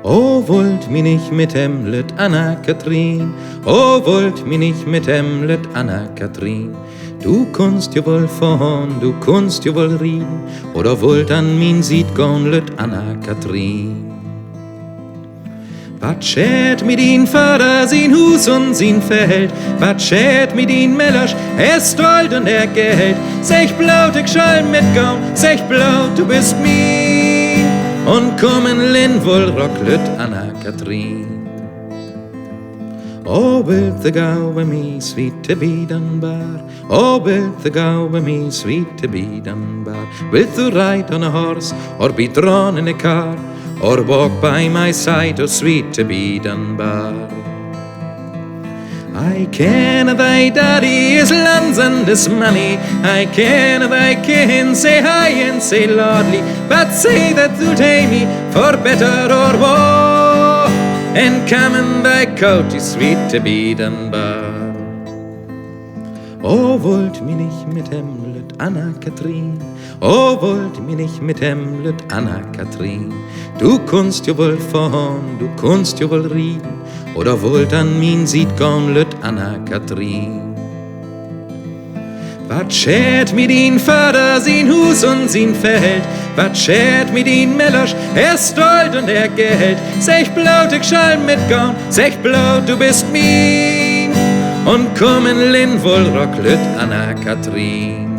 O wollt mi nicht mit em Lüt Anna-Kathrin, o wollt mi nicht mit em Lüt Anna-Kathrin. Du kunst jo wohl fahren, du kunst jo wohl rieden, oder wollt an min Sied gaun Lüt Anna-Kathrin. Wat schät mit din Vater, sin Hus und sin Feld, wat schät mit din Mellersch, Stolt und Geld. Sech blaut, ich schall mitgaun, sech blaut, du bist min, und kommen Lin wohl rock Lüt Anna-Kathrin. O wilt the gau by me, sweet to be done bar. O wilt the gau by me, sweet to be done bar. Wilt thou ride on a horse, or be drawn in a car, or walk by my side, oh sweet to be done bar. I ken thy daddy is lands and is money, I ken thy kin say high and say lordly, but say that thou'lt hae me for better or woe, and come in thy coat, is sweet to be done bar. O wollt mi nicht mit em Lüt Anna-Kathrin, o wollt mi nicht mit em Lüt Anna-Kathrin. Du kunst jo wohl fahren, du kunst jo wohl rieden, oder wollt an min Sied gaun Lüt Anna-Kathrin. Wat schät mit din Vater, sin Hus und sin Feld, wat schät mit din Mellersch, Stolt und Geld. Sech blaut, ich schall mitgaun, sech blaut, du bist min, und kommen Lin wohl rock Lüt Anna-Kathrin.